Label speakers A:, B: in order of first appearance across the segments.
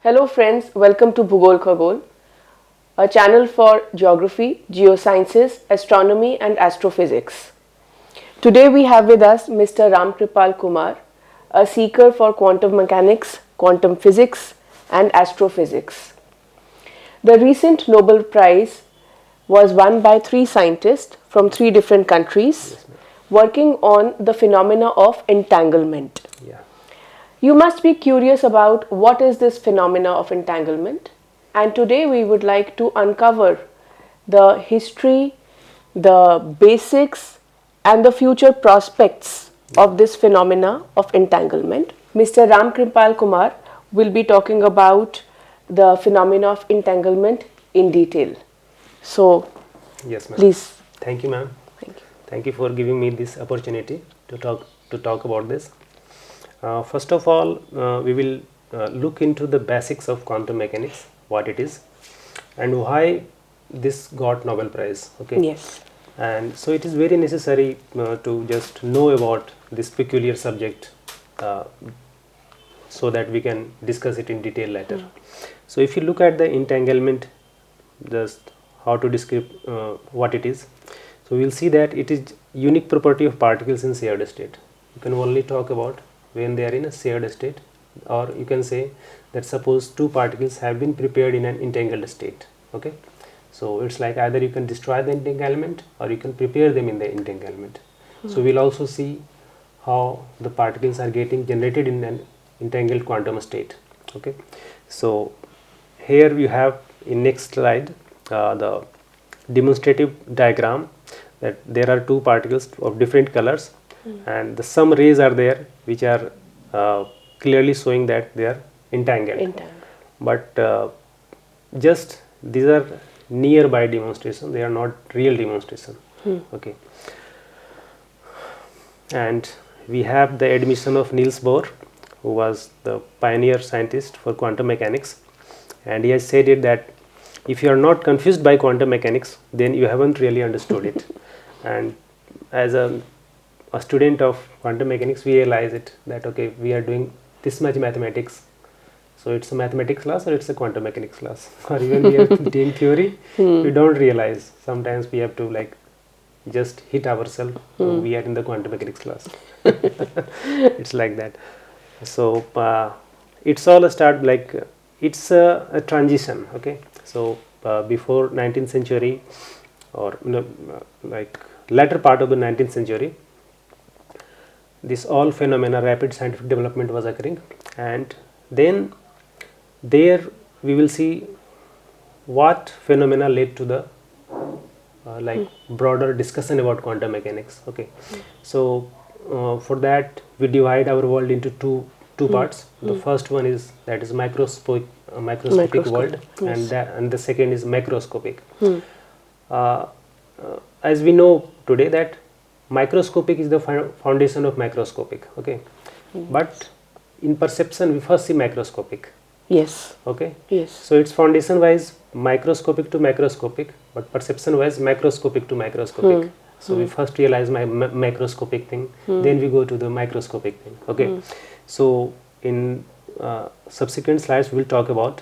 A: Hello friends, welcome to Bhugol Khagol, a channel for geography, geosciences, astronomy and astrophysics. Today we have with us Mr. RAMKRIPAL Kumar, a seeker for quantum mechanics, quantum physics and astrophysics. The recent Nobel Prize was won by 3 scientists from 3 different countries working on the phenomena of entanglement.
B: Yeah.
A: You must be curious about what is this phenomena of entanglement, and today we would like to uncover the history, the basics and the future prospects of this phenomena of entanglement. Mr. RAMKRIPAL Kumar will be talking about the phenomena of entanglement in detail. So,
B: Yes, ma'am.
A: please.
B: Thank you, ma'am.
A: Thank you.
B: Thank you for giving me this opportunity to talk about this. First of all, we will look into the basics of quantum mechanics, what it is, and why this got Nobel Prize. Okay.
A: Yes.
B: And so it is very necessary to just know about this peculiar subject, so that we can discuss it in detail later. So if you look at the entanglement, just how to describe what it is, so we will see that it is unique property of particles in shared state. You can only talk about when they are in a shared state, or you can say that suppose 2 particles have been prepared in an entangled state. Okay, so it's like either you can destroy the entanglement or you can prepare them in the entanglement. So we'll also see how the particles are getting generated in an entangled quantum state. Okay, so here you have in next slide the demonstrative diagram that there are 2 particles of different colors, and the some rays are there which are clearly showing that they are entangled. But just these are nearby demonstration, they are not real demonstration. Okay, and we have the admission of Niels Bohr, who was the pioneer scientist for quantum mechanics, and he has said it that if you are not confused by quantum mechanics, then you haven't really understood it. And as a student of quantum mechanics, we realize it that okay, we are doing this much mathematics, so it's a mathematics class or it's a quantum mechanics class, or even we are doing theory, we don't realize. Sometimes we have to like just hit ourselves, we are in the quantum mechanics class. It's like that. So it's all a start like it's a transition. Okay, so before 19th century, or like latter part of the 19th century, this all phenomena, rapid scientific development was occurring, and then there we will see what phenomena led to the like broader discussion about quantum mechanics. Okay, so for that we divide our world into two parts. The first one is that is microscopic world,
A: yes.
B: and the second is macroscopic. As we know today that microscopic is the foundation of macroscopic. Okay, but in perception we first see macroscopic.
A: Yes.
B: Okay.
A: Yes.
B: So it's foundation wise microscopic to macroscopic, but perception wise macroscopic to macroscopic. So we first realize my macroscopic thing, then we go to the microscopic thing. Okay. So in subsequent slides we will talk about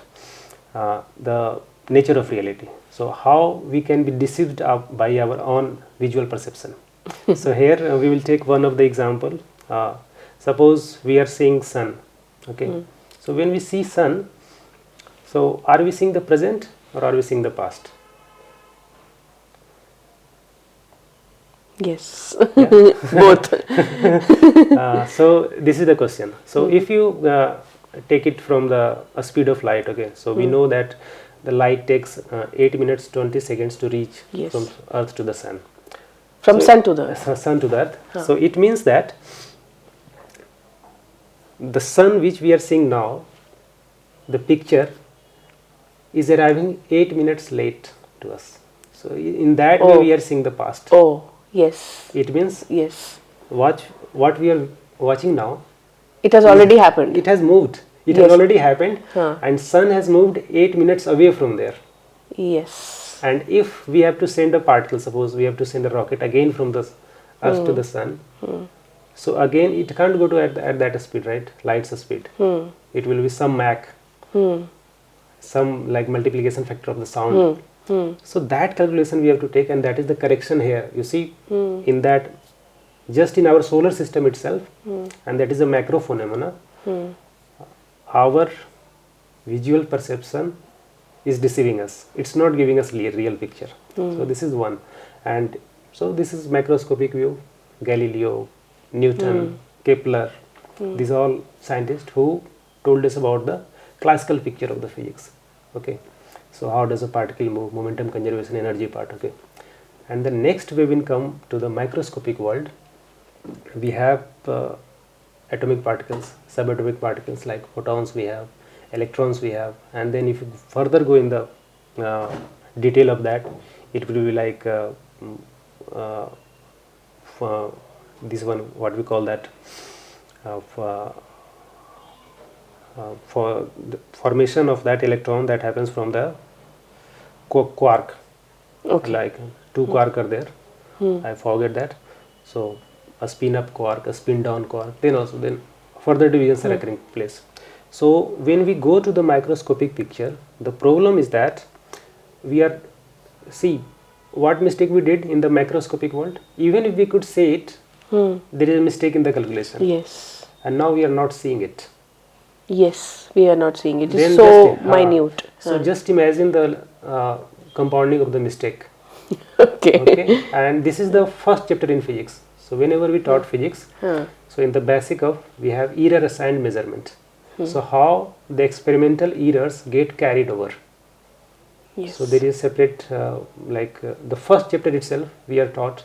B: the nature of reality. So how we can be deceived by our own visual perception. So here we will take one of the example. Suppose we are seeing sun. Okay. So when we see sun, so are we seeing the present or are we seeing the past?
A: Yes.
B: Yeah.
A: Both.
B: So this is the question. So if you take it from the speed of light, okay, so we know that the light takes 8 minutes 20 seconds to reach from earth to the sun.
A: From sun to the earth.
B: Sun to the earth. So it means that the sun which we are seeing now, the picture is arriving 8 minutes late to us. So in that way we are seeing the past.
A: Oh, yes.
B: It means
A: yes,
B: what we are watching now,
A: it has already happened.
B: it has moved. It has already happened, and sun has moved 8 minutes away from there.
A: Yes.
B: And if we have to send a particle, suppose we have to send a rocket again from the earth to the sun, so again it can't go to at that speed, right? Light's speed. It will be some Mach some like multiplication factor of the sound. So that calculation we have to take, and that is the correction here. You see, in that, just in our solar system itself, and that is a macro phenomena, our visual perception is deceiving us. It's not giving us real picture. So this is one. And so this is macroscopic view. Galileo, Newton, Kepler, these are all scientists who told us about the classical picture of the physics. Okay, so how does a particle move, momentum conservation, energy part. Okay, and the next we will come to the microscopic world. We have atomic particles, subatomic particles like photons we have, electrons we have, and then if you further go in the detail of that, it will be like this one, what we call that, for the formation of that electron that happens from the quark.
A: Okay.
B: Like two quark are there. I forget that. So a spin up quark, a spin down quark, then further divisions are occurring place. So when we go to the microscopic picture, the problem is that we are, see what mistake we did in the macroscopic world. Even if we could say it, there is a mistake in the calculation.
A: Yes.
B: And now we are not seeing it.
A: Yes, we are not seeing it. It's
B: Then
A: so
B: just,
A: minute.
B: So just imagine the compounding of the mistake.
A: Okay.
B: Okay, and this is the first chapter in physics. So whenever we taught physics, so in the basic of, we have error assigned measurement. So how the experimental errors get carried over.
A: Yes.
B: So there is separate, the first chapter itself, we are taught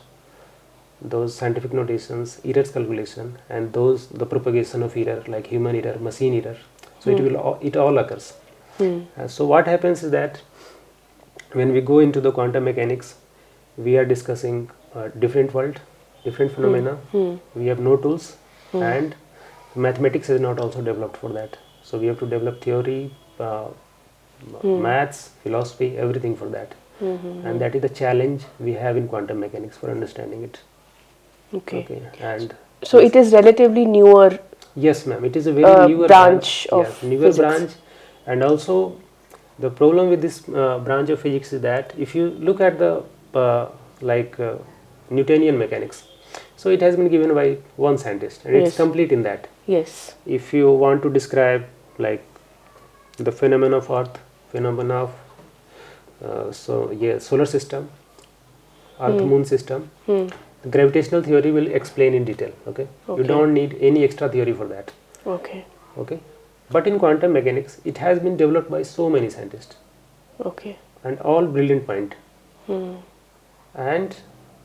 B: those scientific notations, errors calculation, and the propagation of error, like human error, machine error. So it all occurs. So what happens is that when we go into the quantum mechanics, we are discussing different world, different phenomena. We have no tools, and mathematics is not also developed for that. So we have to develop theory, maths, philosophy, everything for that. And that is the challenge we have in quantum mechanics for understanding it.
A: Okay.
B: And
A: so it is relatively newer.
B: Yes, ma'am. It is a very newer
A: branch of
B: yes, newer
A: physics.
B: branch, and also the problem with this branch of physics is that if you look at the Newtonian mechanics, so it has been given by one scientist, and it's complete in that.
A: Yes.
B: If you want to describe like the phenomena of Earth, phenomena of solar system, Earth Moon system, the gravitational theory will explain in detail. Okay, you don't need any extra theory for that.
A: Okay.
B: But in quantum mechanics, it has been developed by so many scientists.
A: Okay.
B: And all brilliant mind. And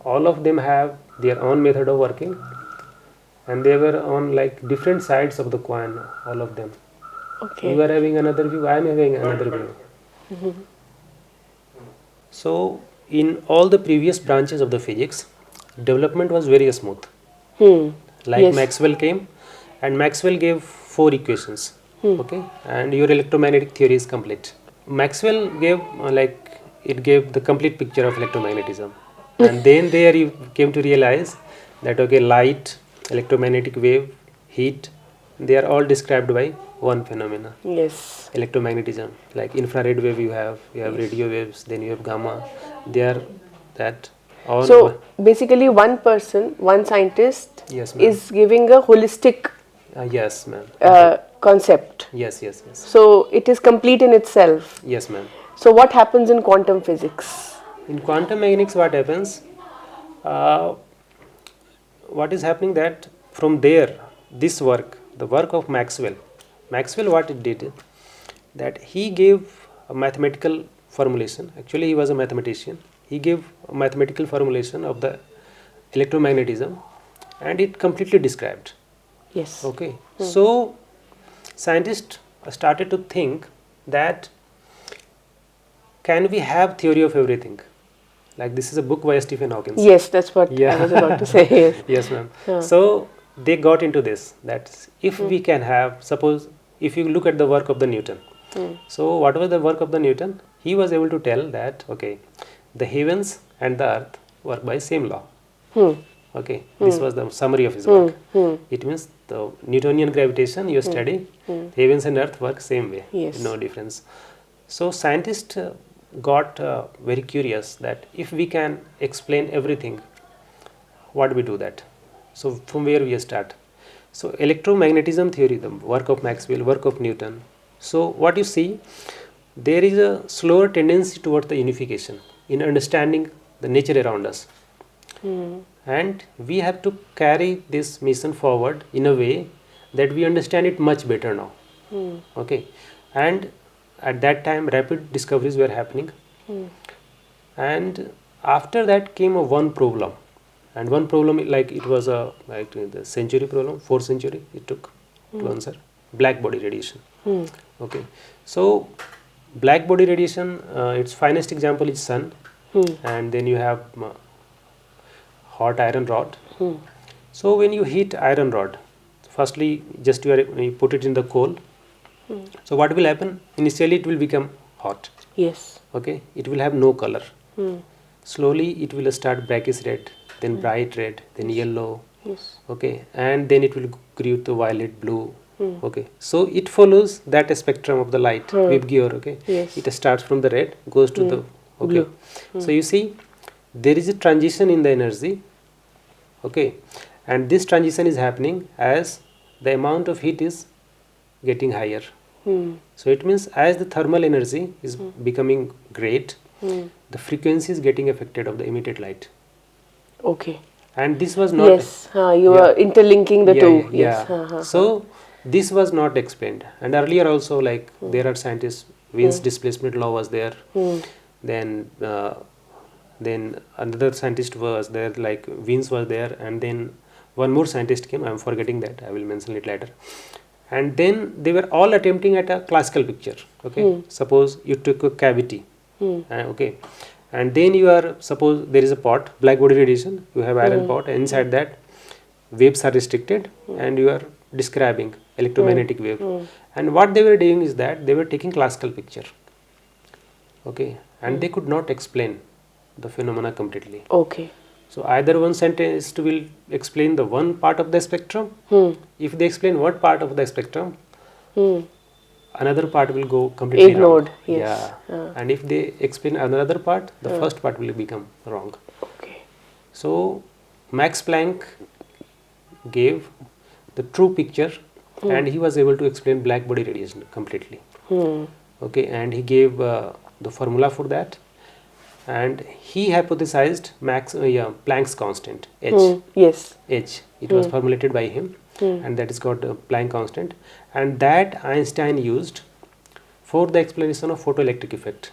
B: all of them have their own method of working, and they were on like different sides of the coin, all of them.
A: Okay.
B: You are having another view, I am having another view. So in all the previous branches of the physics, development was very smooth. Like Maxwell came, and Maxwell gave 4 equations. Okay, and your electromagnetic theory is complete. Maxwell gave it gave the complete picture of electromagnetism. And then there you came to realize that light, electromagnetic wave, heat, they are all described by one phenomena.
A: Yes.
B: Electromagnetism, like infrared wave you have radio waves, then you have gamma. They are that all.
A: So basically one person, one scientist is giving a holistic
B: yes, ma'am.
A: Concept.
B: Yes.
A: So it is complete in itself.
B: Yes, ma'am.
A: So what happens in quantum physics?
B: In quantum mechanics, what happens? What is happening that from there, this work, the work of Maxwell, what it did, that he gave a mathematical formulation. Actually, he was a mathematician. He gave a mathematical formulation of the electromagnetism, and it completely described.
A: Yes.
B: Okay. So scientists started to think that can we have theory of everything? Like this is a book by Stephen Hawking.
A: Yes, that's what I was about to say. Yes.
B: Yes, ma'am. So they got into this, that if we can have, suppose if you look at the work of the Newton. So what was the work of the Newton? He was able to tell that the heavens and the earth work by same law. Okay, this was the summary of his work. It means the Newtonian gravitation you study, heavens and earth work same way,
A: Yes.
B: no difference. So scientists got very curious that if we can explain everything, what we do that? So from where we start? So electromagnetism theory, the work of Maxwell, work of Newton. So what you see, there is a slower tendency towards the unification in understanding the nature around us. And we have to carry this mission forward in a way that we understand it much better now. Okay, and at that time rapid discoveries were happening, and after that came a one problem, and one problem like it was a like the century problem, 4th century it took to answer black body radiation. Okay, so black body radiation, its finest example is sun, and then you have hot iron rod. So when you heat iron rod, firstly just you put it in the coal. So what will happen? Initially it will become hot.
A: Yes.
B: Okay, it will have no color. Slowly it will start brackish red, then bright red, then yellow.
A: Yes.
B: Okay, and then it will grow to violet, blue. Okay, so it follows that spectrum of the light, wave gear. Okay,
A: Yes.
B: it starts from the red, goes to the okay.
A: Blue.
B: So you see, there is a transition in the energy. Okay, and this transition is happening as the amount of heat is getting higher. So it means as the thermal energy is becoming great, the frequency is getting affected of the emitted light.
A: Okay.
B: And this was not
A: Yes. You are interlinking the two. Yes.
B: So this was not explained, and earlier also like there are scientists, Wien's displacement law was there, then another scientist was there, like Wien's was there, and then one more scientist came, I am forgetting that, I will mention it later. And then they were all attempting at a classical picture. Okay, suppose you took a cavity, okay, and then you are, suppose there is a pot, black body radiation, you have iron pot, and inside that waves are restricted, and you are describing electromagnetic wave. And what they were doing is that they were taking classical picture. Okay, and they could not explain the phenomena completely.
A: Okay.
B: So either one scientist will explain the one part of the spectrum. If they explain one part of the spectrum, another part will go completely
A: ignored.
B: wrong.
A: Yes.
B: Yeah. And if they explain another part, the first part will become wrong.
A: Okay.
B: So Max Planck gave the true picture, and he was able to explain black body radiation completely. Okay, and he gave the formula for that, and he hypothesized Planck's constant H.
A: Yes.
B: H. It was formulated by him, and that is called Planck constant, and that Einstein used for the explanation of photoelectric effect.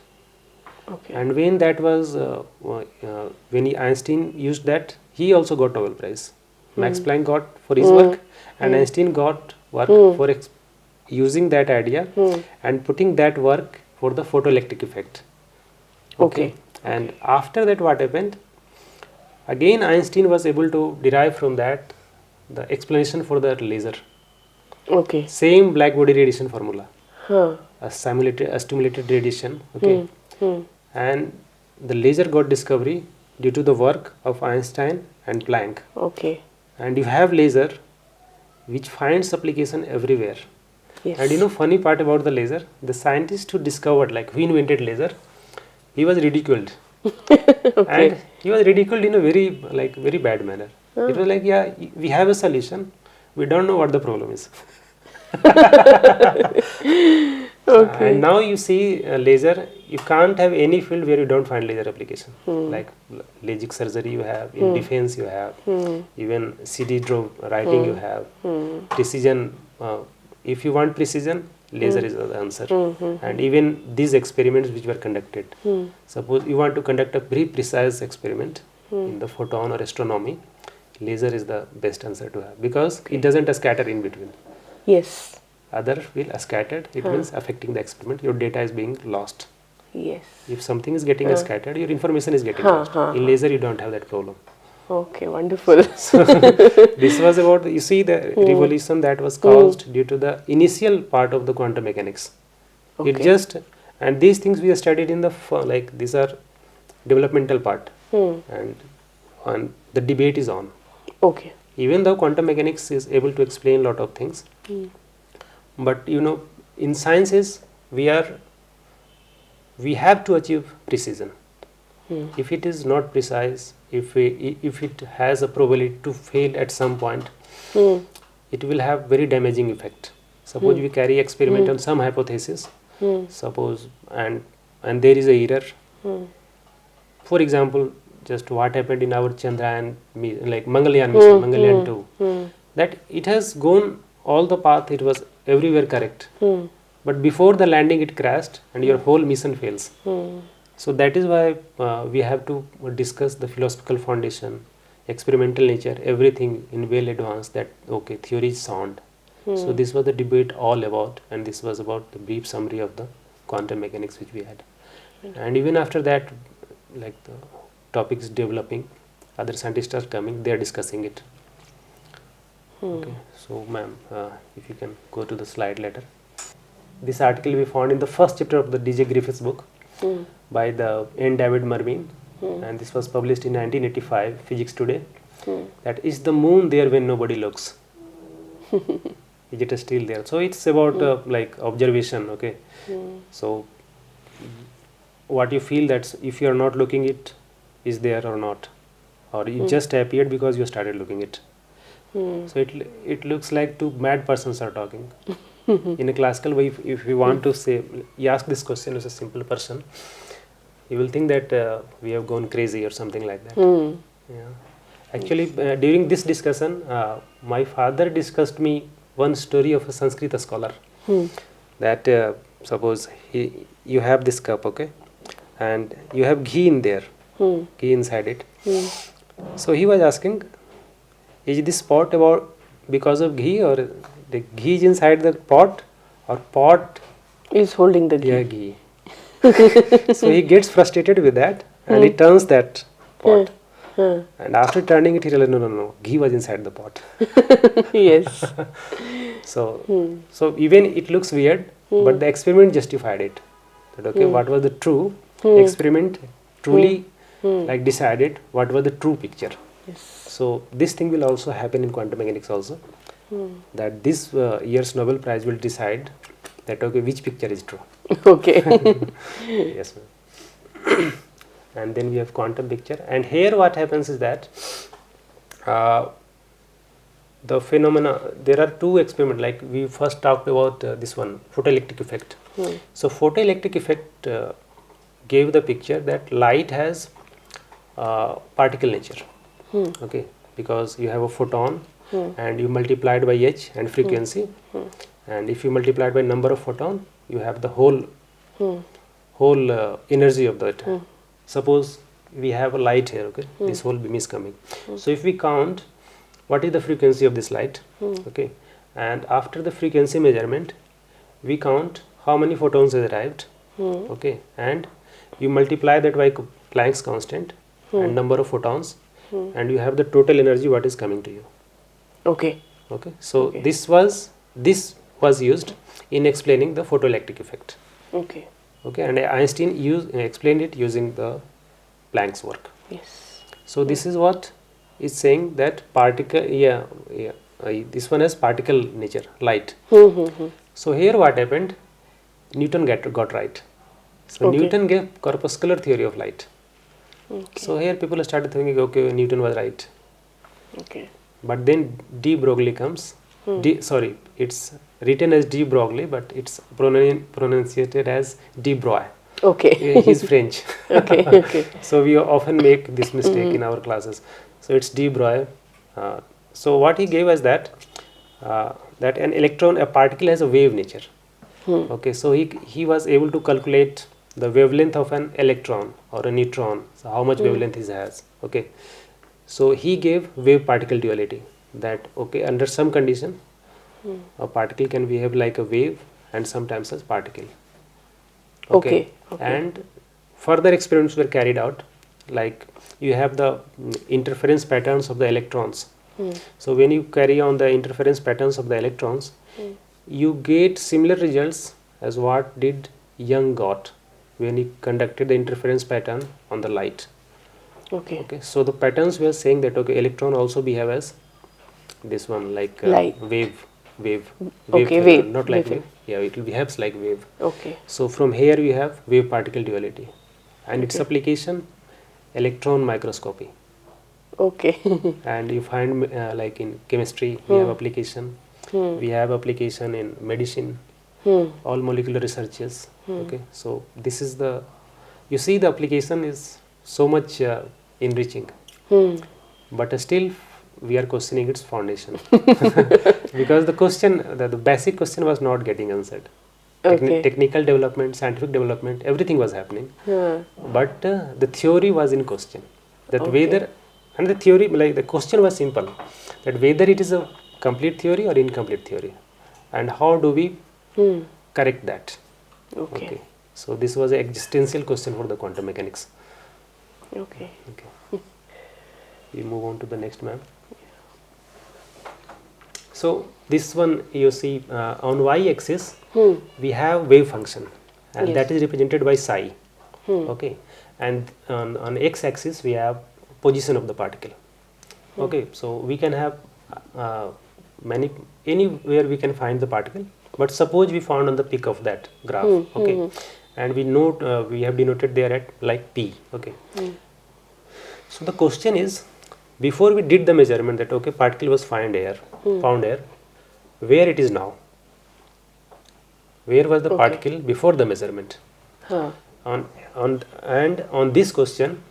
A: Okay.
B: And when that was when Einstein used that, he also got Nobel Prize. Max Planck got for his work, and Einstein got work for using that idea and putting that work for the photoelectric effect. Okay. And after that, what happened? Again, Einstein was able to derive from that the explanation for the laser.
A: Okay.
B: Same black body radiation formula.
A: Huh.
B: A stimulated radiation. Okay. And the laser got discovery due to the work of Einstein and Planck.
A: Okay.
B: And you have laser which finds application everywhere.
A: Yes.
B: And you know, funny part about the laser, the scientist who discovered, like who invented laser, he was ridiculed. And he was ridiculed in a very bad manner. It was like, yeah, we have a solution, we don't know what the problem is. And now you see laser, you can't have any field where you don't find laser application. Like LASIK surgery you have, in defense you have, even CD draw writing you have, precision. If you want precision, laser is the answer. And even these experiments which were conducted, suppose you want to conduct a very precise experiment in the photon or astronomy, laser is the best answer to have, because it doesn't scatter in between.
A: Yes.
B: Other will scattered, it means affecting the experiment, your data is being lost.
A: Yes.
B: If something is getting scattered, your information is getting lost. In laser you don't have that problem.
A: Okay, wonderful.
B: So this was about, you see, the revolution that was caused due to the initial part of the quantum mechanics. It just, and these things we have studied in the, like these are developmental part, and the debate is on.
A: Okay.
B: Even though quantum mechanics is able to explain a lot of things, but in sciences we have to achieve precision. If it is not precise, if it has a probability to fail at some point, it will have very damaging effect. Suppose we carry experiment on some hypothesis, suppose, and there is a error. For example, just what happened in our Chandrayaan, like Mangalyaan mission, Mangalyaan 2, that it has gone all the path, it was everywhere correct. But before the landing it crashed and your whole mission fails. So that is why we have to discuss the philosophical foundation, experimental nature, everything in well advance, that okay, theory is sound. So this was the debate all about, and this was about the brief summary of the quantum mechanics which we had. And even after that, like the topic is developing, other scientists are coming, they are discussing it. Okay, so ma'am, if you can go to the slide later. This article we found in the first chapter of the DJ Griffiths book by the N. David Mermin, and this was published in 1985, Physics Today. That is the moon there when nobody looks. Is it still there? So it's about like observation. Okay, so what you feel that if you are not looking, it is there or not, or it just appeared because you started looking it. So it looks like two mad persons are talking. In a classical way, if you want to say, you ask this question as a simple person, you will think that we have gone crazy or something like that. Yeah. Actually, during this discussion, my father discussed me one story of a Sanskrit scholar. That suppose you have this cup, okay, and you have ghee in there, ghee inside it. So he was asking, is this pot about because of ghee, or the ghee is inside the pot, or pot
A: is holding the ghee?
B: Yeah, ghee. So he gets frustrated with that, and he turns that pot. And after turning it, he realized, no, ghee was inside the pot.
A: Yes.
B: So even it looks weird, but the experiment justified it. That okay, what was the true experiment truly like decided what was the true picture.
A: Yes.
B: So this thing will also happen in quantum mechanics also. That this year's Nobel Prize will decide that okay, which picture is true.
A: Okay.
B: Yes, ma'am. And then we have quantum picture, and here what happens is that the phenomena, there are two experiments, like we first talked about this one, photoelectric effect. So photoelectric effect gave the picture that light has particle nature. Okay, because you have a photon and you multiply it by h and frequency, and if you multiply it by number of photon, you have the whole energy of that. Suppose we have a light here, okay, this whole beam is coming. So if we count what is the frequency of this light, okay, and after the frequency measurement, we count how many photons has arrived, okay, and you multiply that by Planck's constant and number of photons, and you have the total energy what is coming to you.
A: Okay.
B: Okay, so this was used in explaining the photoelectric effect.
A: Okay.
B: Okay, and Einstein explained it using the Planck's work.
A: Yes.
B: So this is what is saying that particle, this one has particle nature, light. So here what happened, Newton got right. So Newton gave corpuscular theory of light. So here people started thinking, okay, Newton was right.
A: Okay.
B: But then de Broglie comes. It's written as de Broglie, but it's pronunciated as de Broglie.
A: Okay.
B: He's French.
A: Okay.
B: So we often make this mistake in our classes. So it's de Broglie. So what he gave us that an electron, a particle has a wave nature. Okay, so he was able to calculate the wavelength of an electron or a neutron, so how much wavelength it has. Okay, so he gave wave particle duality, that okay, under some condition a particle can behave like a wave and sometimes as particle. Okay. And further experiments were carried out, like you have the interference patterns of the electrons. So when you carry on the interference patterns of the electrons, you get similar results as what did Young got when he conducted the interference pattern on the light.
A: Okay.
B: Okay, so the patterns we are saying that okay, electron also behave as this one, like
A: Light.
B: wave
A: Okay,
B: phenomenon,
A: wave.
B: not like
A: Wave.
B: wave. Yeah, it will behaves like wave.
A: Okay.
B: So from here we have wave particle duality, and its
A: Okay.
B: application electron microscopy.
A: Okay.
B: And you find like in chemistry we have application, we have application in medicine, all molecular researches. Okay, so this is the, you see the application is so much enriching, but still we are questioning its foundation because the question, the basic question was not getting answered.
A: Okay.
B: Technical development, scientific development, everything was happening, but the theory was in question, that
A: Okay.
B: whether, and the theory, like the question was simple, that whether it is a complete theory or incomplete theory, and how do we correct that.
A: Okay.
B: So this was an existential question for the quantum mechanics.
A: Okay.
B: Okay, we move on to the next, ma'am. So this one you see on y-axis we have wave function, and
A: Yes.
B: that is represented by psi. Okay, and on x-axis we have position of the particle. Okay, so we can have many, anywhere we can find the particle, but suppose we found on the peak of that graph. Okay, and we note we have denoted there at like p. Okay, so the question is, before we did the measurement that okay, particle was found here, where it is now, where was the
A: Okay.
B: particle before the measurement.
A: Huh.
B: On this question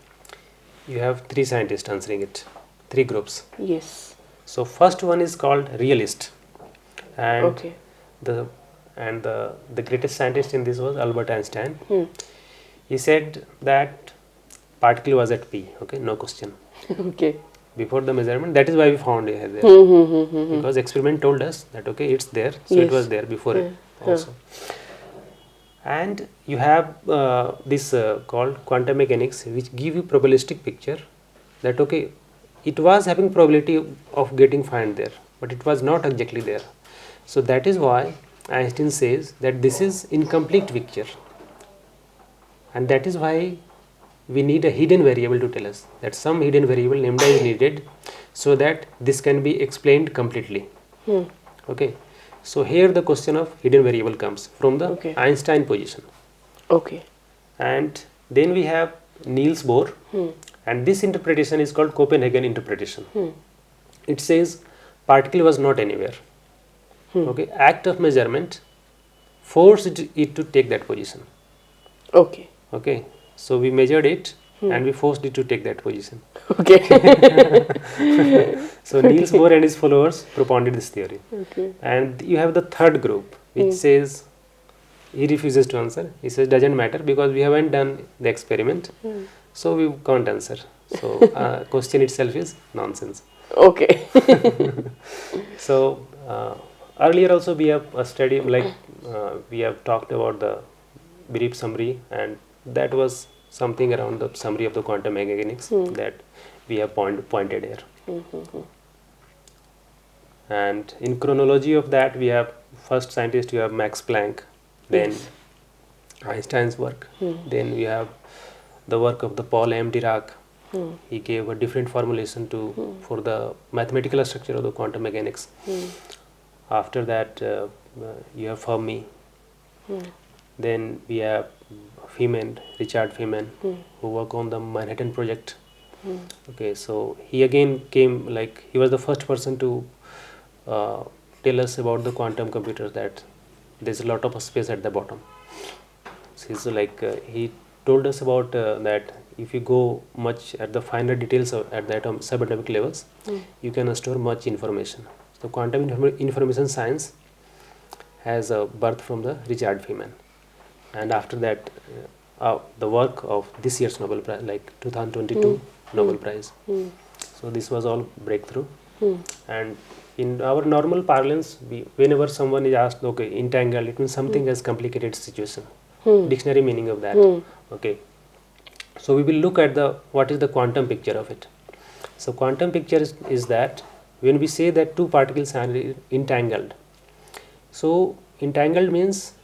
B: you have three scientists answering it, three groups.
A: Yes.
B: So first one is called realist, and
A: Okay.
B: the greatest scientist in this was Albert Einstein. He said that particle was at p. Okay, no question,
A: Okay.
B: before the measurement. That is why we found it there, because experiment told us that okay, it's there, so it
A: Yes.
B: was there before it also. And you have this called quantum mechanics, which give you probabilistic picture, that okay, it was having probability of getting find there, but it was not exactly there. So that is why Einstein says that this is incomplete picture, and that is why we need a hidden variable to tell us that some hidden variable lambda is needed, so that this can be explained completely. Okay, so here the question of hidden variable comes from the
A: Okay.
B: Einstein position.
A: Okay.
B: And then we have Niels Bohr, and this interpretation is called Copenhagen interpretation. It says particle was not anywhere. Okay, act of measurement forced it to take that position.
A: Okay.
B: Okay, so we measured it and we forced it to take that position.
A: Okay.
B: So Niels Bohr and his followers propounded this theory.
A: Okay.
B: And you have the third group, which says, he refuses to answer. He says doesn't matter because we haven't done the experiment, so we can't answer. So question itself is nonsense.
A: Okay.
B: So earlier also we have a study, like we have talked about the brief summary, and that was something around the summary of the quantum mechanics that we have pointed here. And in chronology of that, we have first scientist, you have Max Planck, then Einstein's work, then we have the work of the Paul M. Dirac. He gave a different formulation to for the mathematical structure of the quantum mechanics. After that, you have Fermi. Then we have Feynman, Richard Feynman, who worked on the Manhattan Project. Okay, so he again came, like he was the first person to tell us about the quantum computers, that there's a lot of space at the bottom. So he's like he told us about that if you go much at the finer details at the subatomic levels, you can store much information. So quantum information science has a birth from the Richard Feynman, and after that the work of this year's Nobel Prize, like 2022 Nobel Prize. So this was all breakthrough. And in our normal parlance, whenever someone is asked, okay, entangled, it means something has complicated situation. Dictionary meaning of that. Okay, so we will look at the what is the quantum picture of it. So quantum picture is that when we say that two particles are entangled, so entangled means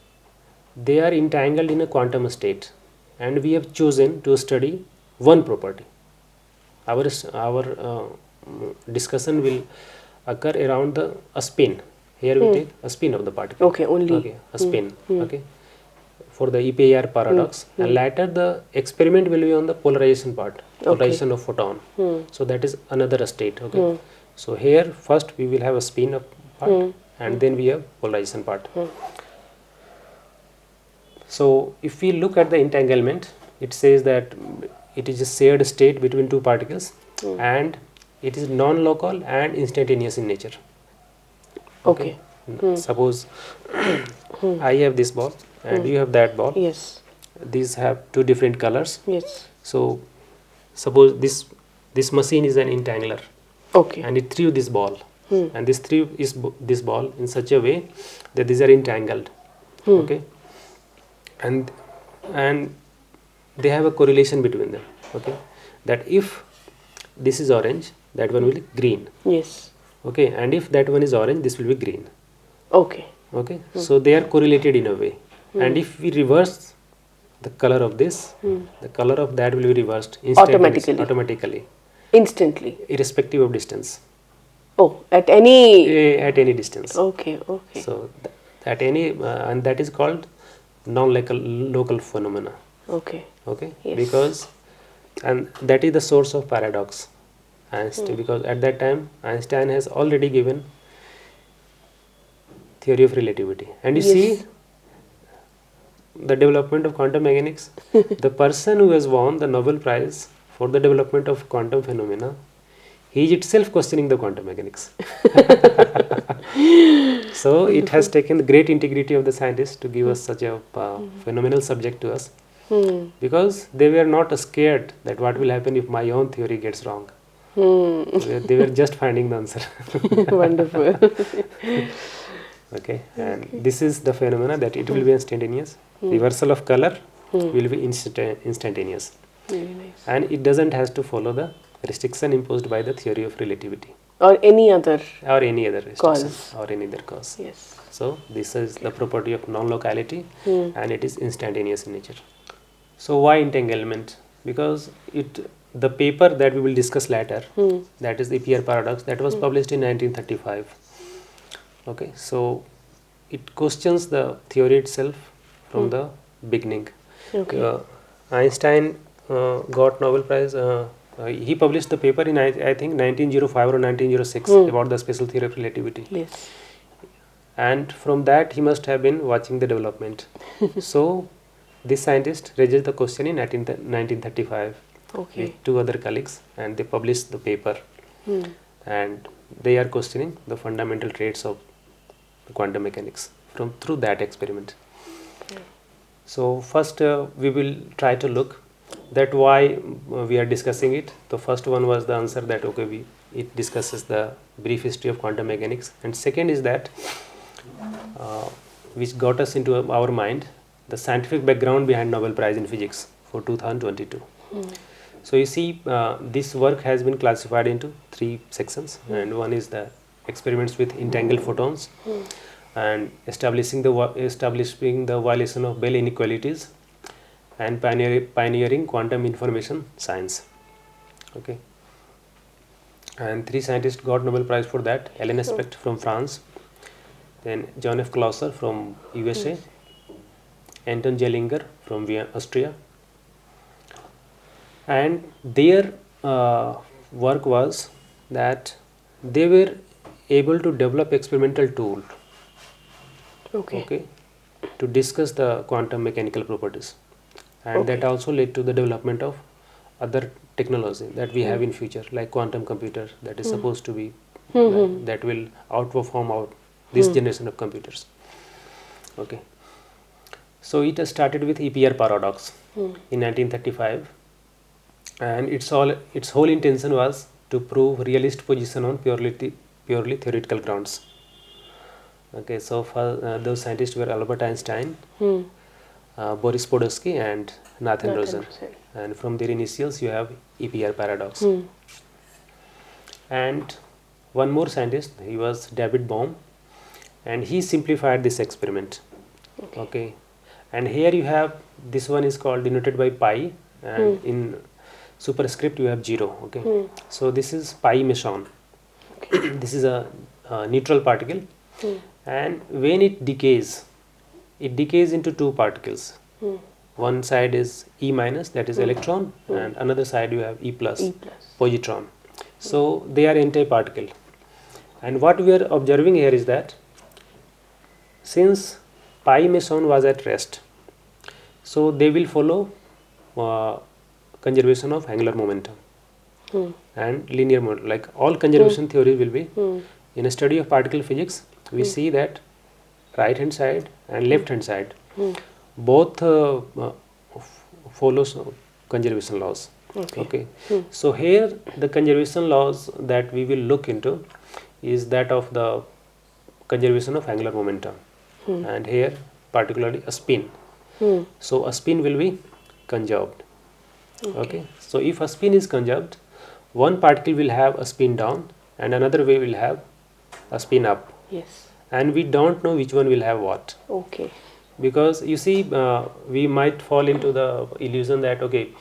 B: they are entangled in a quantum state, and we have chosen to study one property. discussion will occur around a spin. Here we take a spin of the particle.
A: Okay, only.
B: Okay, a spin. Okay, for the EPR paradox, and later the experiment will be on the polarization part, polarization of photon. So that is another state. Okay, so here first we will have a spin of part, and then we have polarization part. So if we look at the entanglement, it says that it is a shared state between two particles, and it is non-local and instantaneous in nature.
A: Okay.
B: Suppose I have this ball and you have that ball.
A: Yes.
B: These have two different colors.
A: Yes.
B: So suppose this machine is an entangler.
A: Okay.
B: And it threw this ball, and this threw this ball in such a way that these are entangled. Okay, and they have a correlation between them. Okay, that if this is orange, that one will be green.
A: Yes.
B: Okay, and if that one is orange, this will be green.
A: Okay.
B: Okay, so they are correlated in a way. And if we reverse the color of this, the color of that will be reversed automatically,
A: instantly,
B: irrespective of distance.
A: Oh, at any
B: distance.
A: Okay. Okay.
B: So at any and that is called non-local phenomena.
A: Okay.
B: Okay,
A: Yes.
B: because and that is the source of paradox. Einstein, because at that time Einstein has already given theory of relativity, and you
A: Yes.
B: see the development of quantum mechanics. The person who has won the Nobel Prize for the development of quantum phenomena, he is itself questioning the quantum mechanics. So it has taken the great integrity of the scientists to give us such a phenomenal subject to us, because they were not scared that what will happen if my own theory gets wrong. They were just finding the answer.
A: Wonderful.
B: Okay, and this is the phenomena that it will be instantaneous. Reversal of color will be instantaneous.
A: Very nice.
B: And it doesn't has to follow the restriction imposed by the theory of relativity
A: Or any other.
B: or any other restriction
A: Cause.
B: or any other cause.
A: Yes.
B: So this is the property of non-locality, and it is instantaneous in nature. So why entanglement? Because the paper that we will discuss later, that is the EPR paradox, that was published in 1935. Okay, so it questions the theory itself from the beginning.
A: Okay.
B: Einstein got Nobel Prize. He published the paper in I think 1905 or 1906 about the special theory of relativity.
A: Yes.
B: And from that he must have been watching the development. So this scientist raised the question in 1935
A: Okay.
B: with two other colleagues, and they published the paper, and they are questioning the fundamental traits of the quantum mechanics through that experiment. So first we will try to look that why we are discussing it. The first one was the answer that it discusses the brief history of quantum mechanics, and second is that which got us into our mind the scientific background behind Nobel Prize in Physics for 2022. So you see, this work has been classified into three sections, and one is the experiments with entangled photons, and establishing the violation of Bell inequalities, and pioneering quantum information science. Okay, and three scientists got Nobel Prize for that: Alain Aspect from France, then John F. Clauser from USA, Anton Jellinger from Vienna, Austria. And their work was that they were able to develop experimental tool,
A: Okay.
B: to discuss the quantum mechanical properties, and that also led to the development of other technology that we have in future, like quantum computer that is supposed to be that will outperform this generation of computers. Okay, so it started with EPR paradox in 1935, and its whole intention was to prove realist position on purely theoretical grounds. Okay, so those scientists were Albert Einstein, Boris Podolsky, and Nathan Rosen. And from their initials you have EPR paradox. And one more scientist, he was David Bohm, and he simplified this experiment. Okay, and here you have, this one is called denoted by pi, and in superscript you have 0. Okay, so this is pi meson. This is a neutral particle, and when it decays into two particles. One side is E minus, that is electron, and another side you have E plus, positron. So they are anti-particle. And what we are observing here is that since pi meson was at rest, so they will follow conservation of angular momentum and linear momentum. Like all conservation theory will be in a study of particle physics, we see that right hand side and left hand side both follows conservation laws. Okay. So here the conservation laws that we will look into is that of the conservation of angular momentum, and here particularly a spin. So a spin will be conserved. Okay. So if a spin is conserved, one particle will have a spin down and another way will have a spin up.
A: Yes.
B: And we don't know which one will have what.
A: Okay.
B: Because you see, we might fall into the illusion that okay,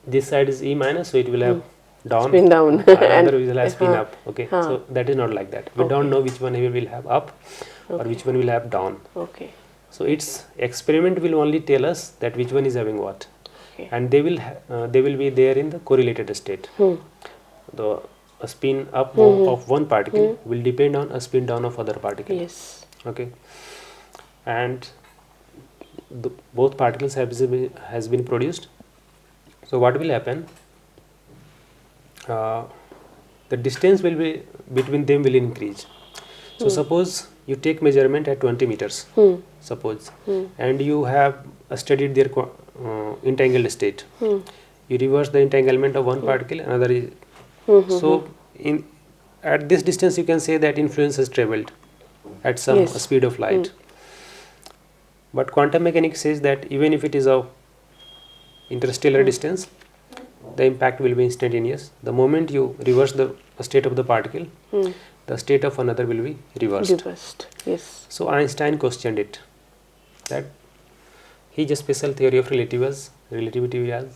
B: this side is E minus, so it will have down,
A: spin down,
B: another will have spin up. Okay, so that is not like that. We don't know which one will have up or which one will have down.
A: Okay.
B: So its experiment will only tell us that which one is having what, and they will be there in the correlated state. The a spin up of one particle will depend on a spin down of other particle.
A: Yes.
B: Okay, and both particles has been produced. So what will happen? The distance will be between them will increase. So suppose you take measurement at 20 meters, suppose, and you have studied their entangled state. You reverse the entanglement of one particle, another is. So at this distance you can say that influence has traveled at some speed of light. But quantum mechanics says that even if it is of interstellar distance, the impact will be instantaneous. The moment you reverse the state of the particle, the state of another will be reversed.
A: Yes.
B: So Einstein questioned it, that his special theory of relativity was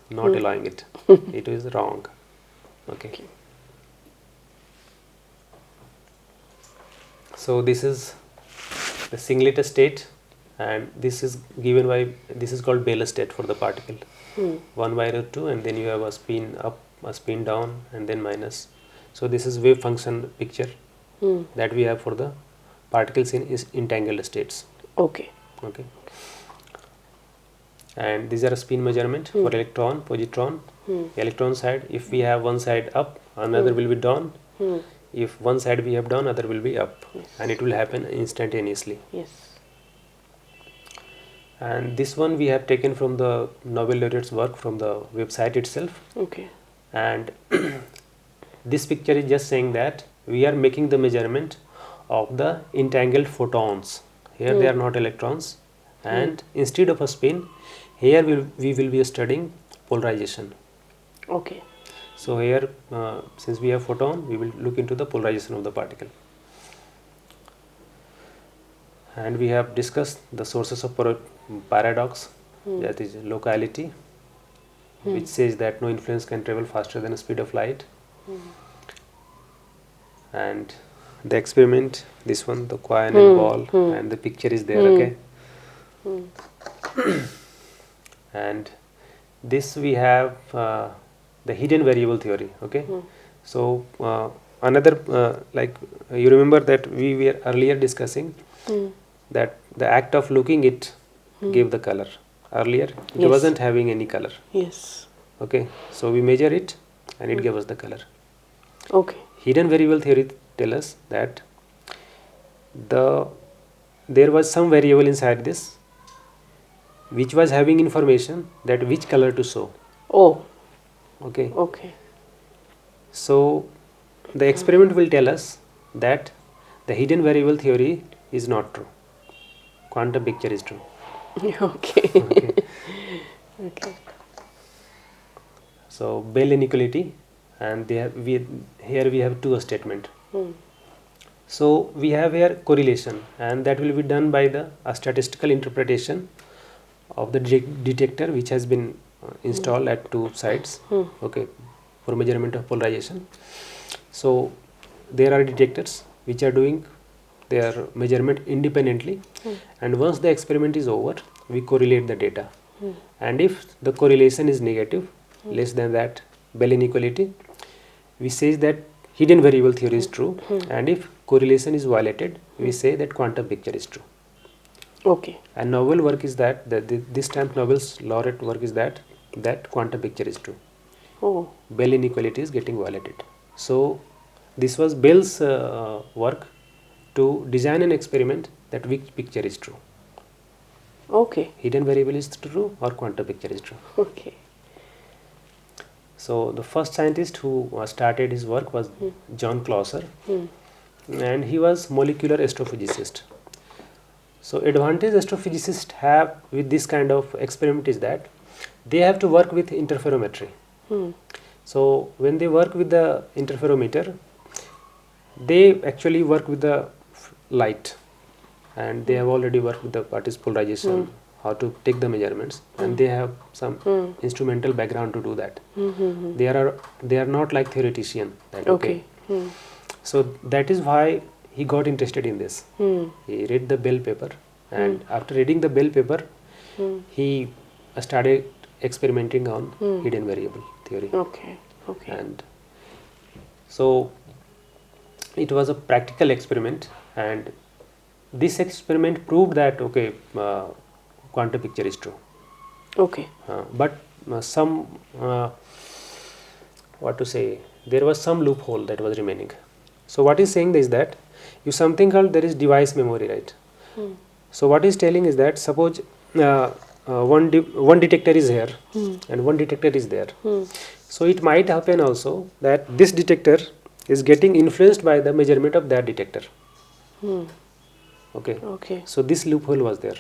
B: not allowing it. It is wrong. Okay. So this is the singlet state, and this is given by, this is called Bell state for the particle. 1 by root 2, and then you have a spin up, a spin down, and then minus. So this is wave function picture that we have for the particles in entangled states.
A: Okay.
B: Okay. And these are a spin measurement for electron, positron. Electron side, if we have one side up, another will be down. If one side we have down, other will be up, and it will happen instantaneously.
A: Yes.
B: And this one we have taken from the Nobel laureate's work from the website itself.
A: Okay.
B: And this picture is just saying that we are making the measurement of the entangled photons. Here they are not electrons, and instead of a spin, here we will be studying polarization.
A: Okay.
B: So here, since we have photon, we will look into the polarization of the particle. And we have discussed the sources of paradox, that is locality, which says that no influence can travel faster than the speed of light. And the experiment, this one, the coin and ball, and the picture is there. Okay. And this we have the hidden variable theory. Okay. So another like you remember that we were earlier discussing that the act of looking it gave the color. Earlier it wasn't having any color.
A: Yes.
B: Okay. So we measure it and it gave us the color.
A: Okay.
B: Hidden variable theory tell us that there was some variable inside this which was having information that which color to show.
A: Oh.
B: Okay.
A: Okay.
B: So the experiment will tell us that the hidden variable theory is not true. Quantum picture is true.
A: Okay.
B: Okay.
A: Okay.
B: So Bell inequality, and here we have two statement. So we have here correlation, and that will be done by a statistical interpretation of the detector which has been installed at two sides, okay, for measurement of polarization. So there are detectors which are doing their measurement independently, and once the experiment is over, we correlate the data. And if the correlation is negative, less than that Bell inequality, we say that hidden variable theory is true, and if correlation is violated, we say that quantum picture is true.
A: Okay.
B: And novel work is that this time Nobel's laureate work is that quantum picture is true.
A: Oh.
B: Bell inequality is getting violated. So this was Bell's work to design an experiment that which picture is true.
A: Okay.
B: Hidden variable is true or quantum picture is true.
A: Okay.
B: So the first scientist who started his work was John Clauser, and he was molecular astrophysicist. So advantage astrophysicists have with this kind of experiment is that they have to work with interferometry. So when they work with the interferometer, they actually work with the light, and they have already worked with the particle polarization, how to take the measurements, and they have some instrumental background to do that. They are not like theoretician. That, okay. So that is why he got interested in this. He read the Bell paper, and after reading the Bell paper, he started experimenting on hidden variable theory.
A: Okay. Okay.
B: And so it was a practical experiment, and this experiment proved that quantum picture is true.
A: Okay.
B: But some what to say, there was some loophole that was remaining. So what is saying is that you something called there is device memory, right? So what is telling is that suppose one detector is here and one detector is there. So it might happen also that this detector is getting influenced by the measurement of that detector. Okay.
A: Okay.
B: So this loophole was there.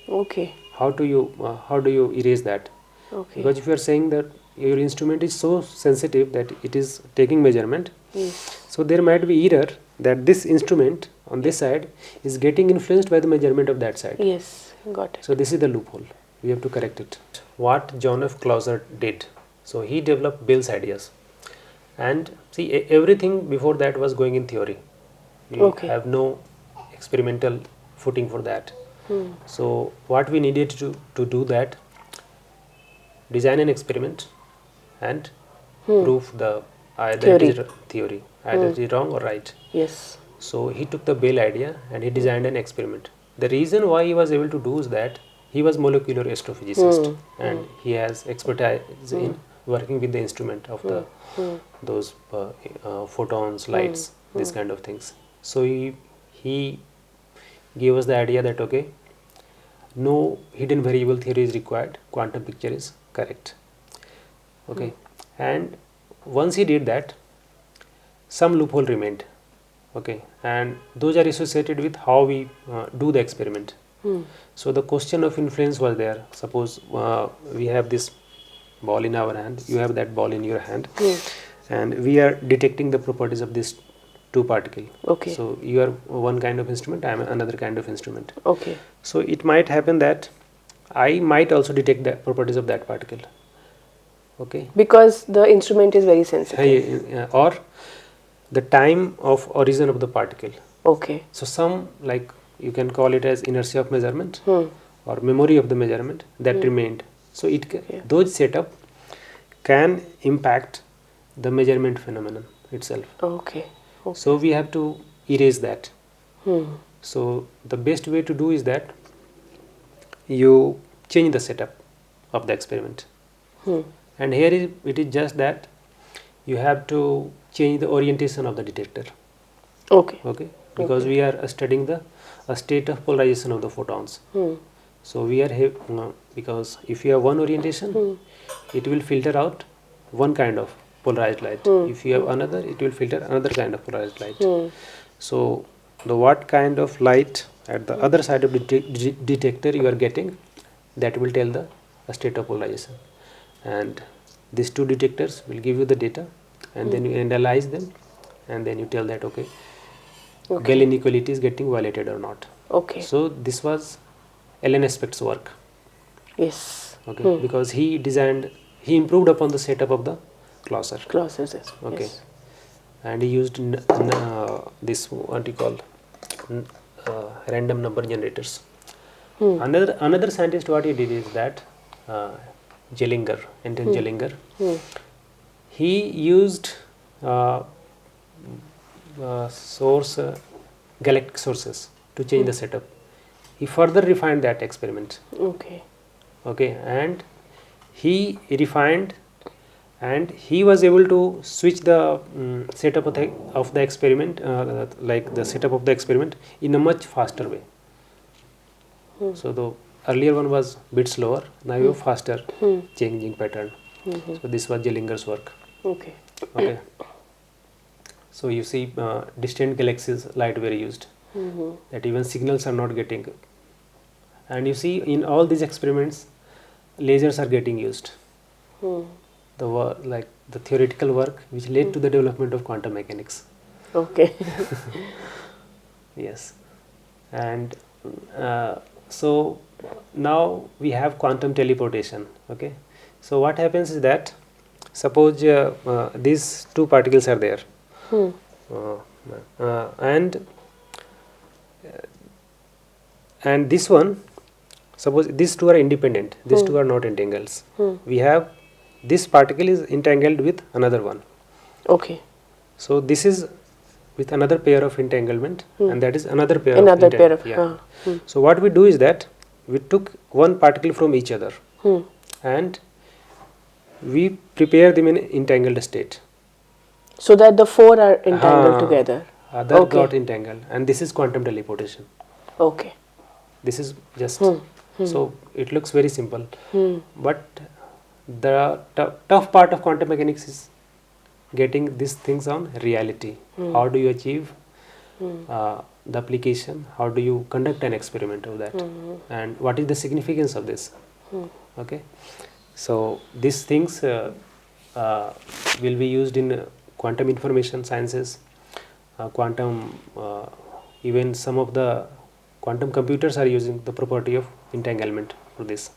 A: Okay.
B: How do you erase that?
A: Okay.
B: Because if you are saying that your instrument is so sensitive that it is taking measurement, so there might be error that this instrument on this side is getting influenced by the measurement of that side.
A: Yes, got it.
B: So this is the loophole. We have to correct it. What John F. Clauser did, so he developed Bell's ideas, and see everything before that was going in theory. You have no experimental footing for that. So what we needed to do that, design an experiment and prove the either it is theory, either it is wrong or right.
A: Yes.
B: So he took the Bell idea and he designed an experiment. The reason why he was able to do is that he was molecular astrophysicist and he has expertise in working with the instrument of the those photons, lights, these kind of things. So he gave us the idea that no hidden variable theory is required, quantum picture is correct. And once he did that, some loophole remained, and those are associated with how we do the experiment. So the question of influence was there. Suppose we have this ball in our hand, you have that ball in your hand, and we are detecting the properties of this two particle. So you are one kind of instrument, I am another kind of instrument. So it might happen that I might also detect the properties of that particle.
A: Because the instrument is very sensitive.
B: Or the time of origin of the particle. So some, like you can call it as inertia of measurement or memory of the measurement that remained. So those setup can impact the measurement phenomenon itself. So we have to erase that. So the best way to do is that you change the setup of the experiment. And here it is just that you have to change the orientation of the detector. Because we are studying a state of polarization of the photons. So we are because if you have one orientation, it will filter out one kind of polarized light. If you have another, it will filter another kind of polarized light. So the what kind of light at the other side of the detector you are getting, that will tell the state of polarization. And these two detectors will give you the data, and then you analyze them, and then you tell that Bell inequality is getting violated or not. So this was Ellen Aspect's work.
A: Yes.
B: Okay, because he improved upon the setup of the closure.
A: Closures, yes.
B: Okay,
A: Yes.
B: and he used this what you call random number generators. Another scientist, what he did is that Jellinger, Anton Jellinger, he used galactic sources to change the setup. He further refined that experiment.
A: Okay.
B: Okay, and he refined, and he was able to switch the setup of the experiment, like the setup of the experiment, in a much faster way. So the earlier one was bit slower, now you have faster changing pattern. So this was Jellinger's work.
A: Okay.
B: Okay. So you see distant galaxies light were used, that even signals are not getting. And you see in all these experiments, lasers are getting used. Like the theoretical work which led to the development of quantum mechanics.
A: Okay.
B: Yes. And so now we have quantum teleportation. Okay. So what happens is that, suppose these two particles are there, and this one, suppose these two are independent, these two are not entangles. We have this particle is entangled with another one.
A: Okay.
B: So this is with another pair of entanglement, and that is another pair
A: Another
B: of
A: pair of
B: yeah. So what we do is that we took one particle from each other, and we prepare them in entangled state.
A: So that the four are entangled together.
B: Other got entangled, and this is quantum teleportation.
A: Okay.
B: This is just so it looks very simple, but the tough part of quantum mechanics is getting these things on reality. How do you achieve the application? How do you conduct an experiment of that? And what is the significance of this? Okay, so these things will be used in quantum information sciences, quantum, even some of the quantum computers are using the property of entanglement for this.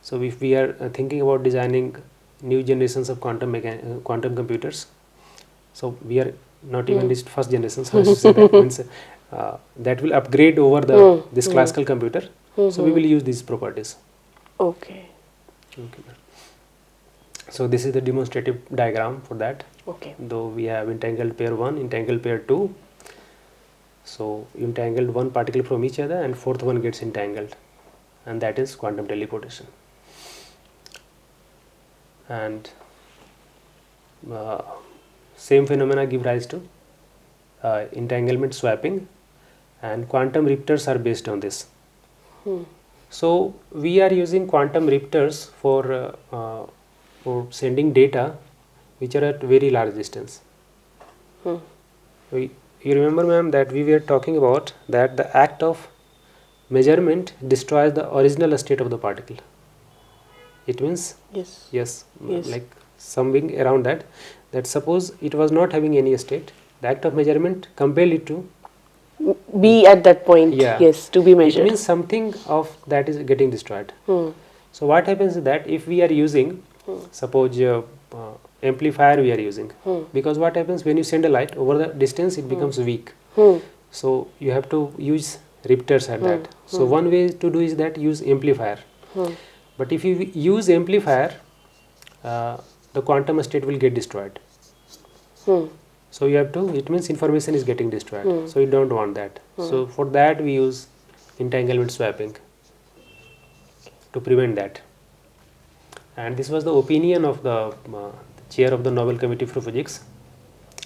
B: So if we are thinking about designing new generations of quantum computers, so we are not even this first generation, so that means that will upgrade over the this classical computer. So we will use these properties.
A: Okay.
B: Okay. So this is the demonstrative diagram for that.
A: Okay.
B: Though we have entangled pair 1, entangled pair 2. So entangled one particle from each other, and fourth one gets entangled, and that is quantum teleportation. And same phenomena give rise to entanglement swapping, and quantum rippers are based on this. So we are using quantum rippers for sending data which are at very large distance. You remember, ma'am, that we were talking about that the act of measurement destroys the original state of the particle. It means yes, like something around that, that suppose it was not having any state, the act of measurement compelled it to
A: be at that point. Yes, to be measured.
B: It means something of that is getting destroyed. So what happens is that if we are using, suppose amplifier we are using, because what happens when you send a light over the distance, it becomes weak. So you have to use rippers at that. So one way to do is that use amplifier. But if you use amplifier, the quantum state will get destroyed. So you have to, it means information is getting destroyed. So you don't want that. So for that we use entanglement swapping to prevent that. And this was the opinion of the chair of the Nobel Committee for Physics,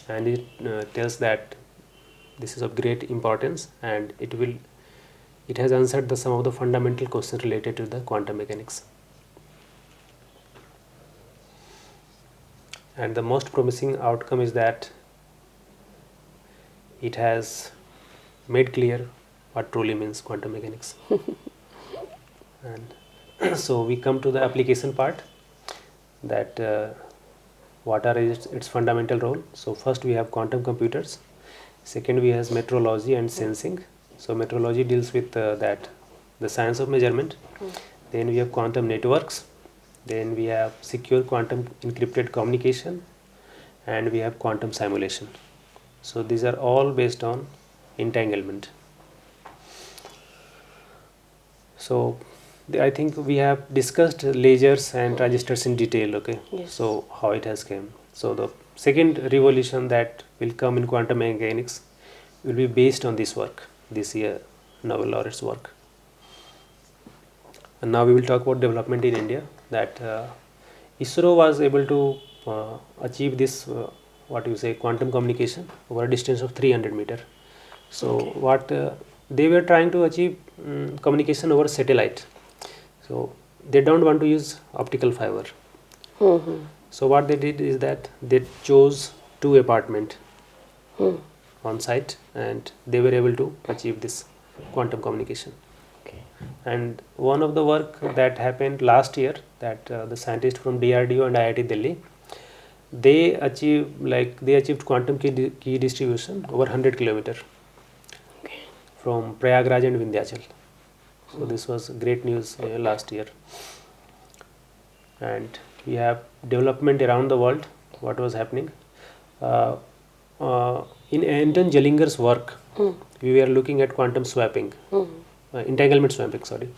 B: and it tells that this is of great importance, and it has answered some of the fundamental questions related to the quantum mechanics. And the most promising outcome is that it has made clear what truly means quantum mechanics. And so we come to the application part, that what are its fundamental role. So first we have quantum computers, second we have metrology and sensing. So metrology deals with the science of measurement, then we have quantum networks, then we have secure quantum encrypted communication, and we have quantum simulation. So these are all based on entanglement. So I think we have discussed lasers and transistors in detail, okay?
A: Yes.
B: So how it has come. So the second revolution that will come in quantum mechanics will be based on this work, this year Nobel laureate's work. And now we will talk about development in India, that ISRO was able to achieve this what you say quantum communication over a distance of 300 meter. So what they were trying to achieve communication over satellite. So they don't want to use optical fiber. So what they did is that they chose 2 apartments on site, and they were able to achieve this quantum communication. And one of the work that happened last year, that the scientists from DRDO and IIT Delhi, they achieved quantum key distribution over 100 kilometer from Prayagraj and Vindhyachal. So this was great news last year. And we have development around the world. What was happening in Anton Jellinger's work, we were looking at quantum swapping, entanglement swapping, sorry.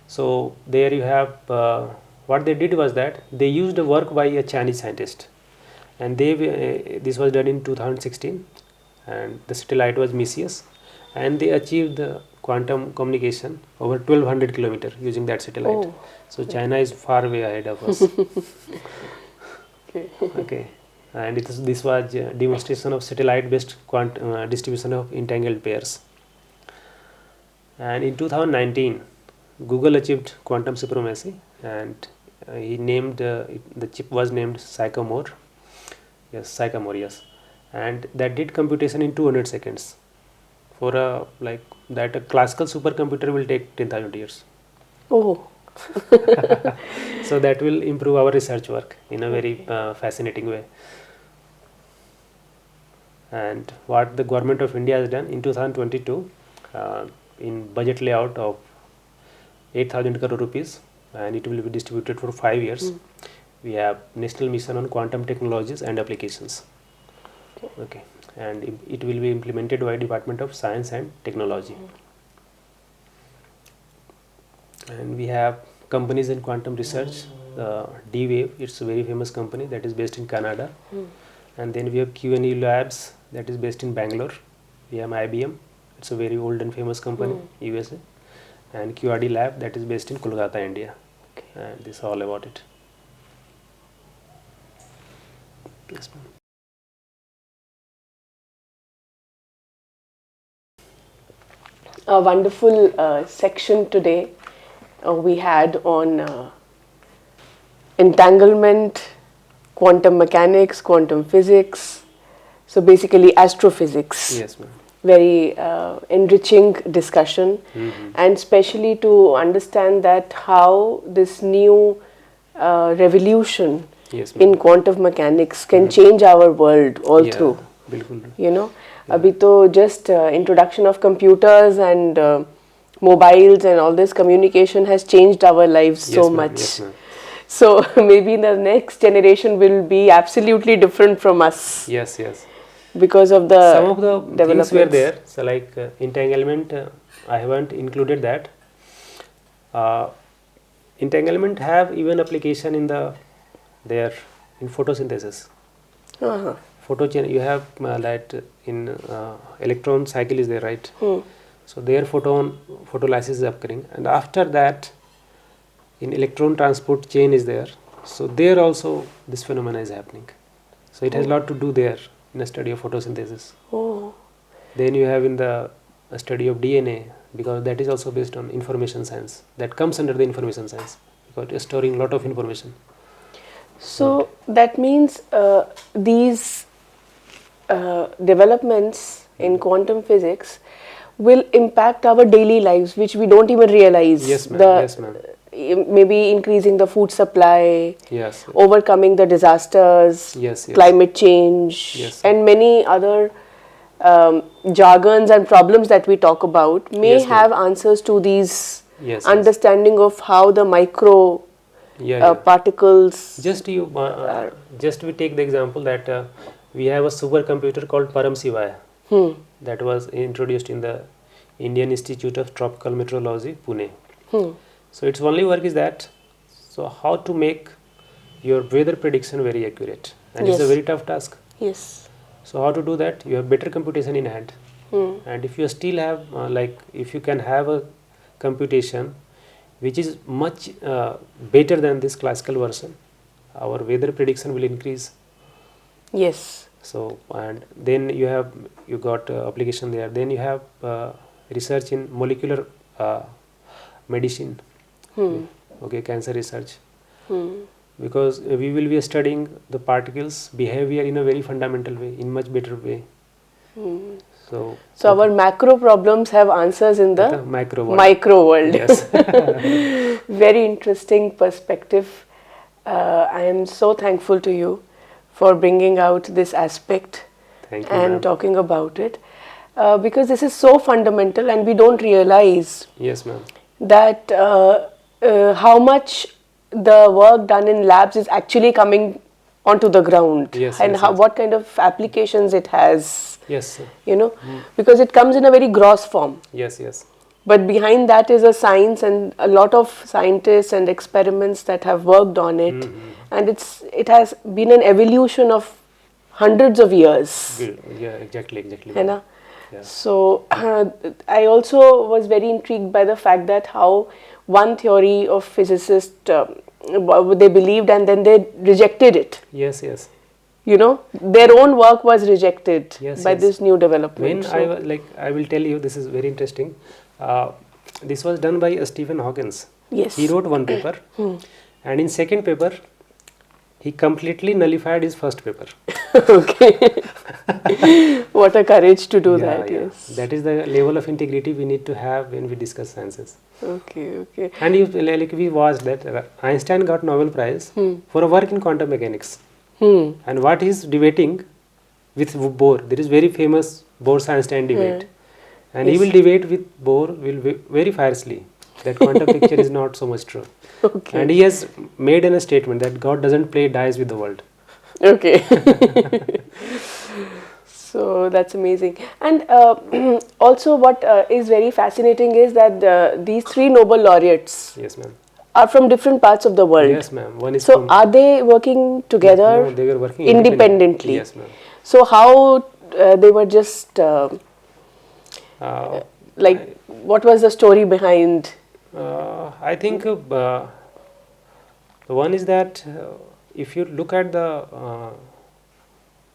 B: So there you have what they did was that they used a work by a Chinese scientist, and this was done in 2016, and the satellite was Messius, and they achieved the quantum communication over 1200 kilometer using that satellite. So China is far way ahead of us. Okay. And this was a demonstration of satellite based distribution of entangled pairs. And in 2019 Google achieved quantum supremacy, and he named the chip was named Sycamore. Yes, and that did computation in 200 seconds. For a classical supercomputer will take 10,000 years.
A: Oh.
B: So that will improve our research work in a very fascinating way. And what the government of India has done in 2022, in budget layout of 8,000 crore rupees, and it will be distributed for 5 years. We have National Mission on Quantum Technologies and Applications. Okay. And it will be implemented by Department of Science and Technology. And we have companies in quantum research. D-Wave, it's a very famous company that is based in Canada. And then we have Q&E Labs that is based in Bangalore. We have IBM, it's a very old and famous company, USA. And QRD Lab that is based in Kolkata, India. And this is all about it. Yes, ma'am.
A: A wonderful section today we had on entanglement, quantum mechanics, quantum physics, so basically astrophysics.
B: Yes, ma'am.
A: Very enriching discussion, and especially to understand that how this new revolution in quantum mechanics can change our world all through. You know, abhi to just introduction of computers and mobiles and all this communication has changed our lives so much.
B: Yes, ma'am.
A: So maybe the next generation will be absolutely different from us.
B: Yes.
A: Because of the
B: some of the things were there. So like entanglement, I haven't included that. Entanglement have even application in in photosynthesis. Photogen, you have that in electron cycle is there, right? So their photolysis is occurring, and after that in electron transport chain is there. So there also this phenomena is happening. So it has a lot to do there in a study of photosynthesis. Then you have in the study of DNA, because that is also based on information science. That comes under the information science because it is storing a lot of information.
A: So that means these developments in quantum physics will impact our daily lives, which we don't even realize.
B: Yes, ma'am. Yes, ma'am.
A: Maybe increasing the food supply,
B: yes,
A: overcoming the disasters, climate change, and many other jargons and problems that we talk about may have answers to these
B: Yes, yes.
A: understanding of how the micro particles.
B: Just we take the example that we have a supercomputer called Paramsivaya that was introduced in the Indian Institute of Tropical Meteorology, Pune. So its only work is that, so how to make your weather prediction very accurate, and it's a very tough task.
A: Yes.
B: So how to do that? You have better computation in hand, and if you still have if you can have a computation which is much better than this classical version, our weather prediction will increase.
A: Yes.
B: So, and then you got application there. Then you have research in molecular medicine. Okay, cancer research. Because we will be studying the particles behavior in a very fundamental way, in much better way. So
A: our macro problems have answers in the
B: micro world.
A: Micro world.
B: Yes.
A: Very interesting perspective. I am so thankful to you for bringing out this aspect.
B: Thank you,
A: and talking about it, because this is so fundamental and we don't realize.
B: Yes, ma'am.
A: That how much the work done in labs is actually coming onto the ground.
B: Yes,
A: and
B: yes,
A: how
B: yes.
A: what kind of applications it has.
B: Yes, sir.
A: Because it comes in a very gross form.
B: Yes, yes.
A: But behind that is a science and a lot of scientists and experiments that have worked on it. And it has been an evolution of hundreds of years.
B: Good. Yeah, exactly.
A: Yeah. So I also was very intrigued by the fact that how one theory of physicists they believed and then they rejected it.
B: Yes, yes.
A: Their own work was rejected by
B: yes.
A: this new development.
B: When I will tell you, this is very interesting. This was done by Stephen Hawking.
A: Yes.
B: He wrote one paper, and in second paper, he completely nullified his first paper.
A: Okay. What a courage to do that.
B: Yeah.
A: Yes.
B: That is the level of integrity we need to have when we discuss sciences.
A: Okay.
B: And we watched that Einstein got Nobel Prize for a work in quantum mechanics. And what he's debating with Bohr, there is very famous Bohr-Einstein debate. And he will debate with Bohr very fiercely that quantum picture is not so much true.
A: Okay.
B: And he has made a statement that God doesn't play dice with the world.
A: Okay. So that's amazing. And also what is very fascinating is that these three Nobel laureates
B: Yes, ma'am.
A: are from different parts of the world.
B: Yes, ma'am. One is
A: So are they working together?
B: No, they were working
A: independently.
B: Yes, ma'am.
A: So how they were just what was the story behind?
B: I think the one is that if you look at the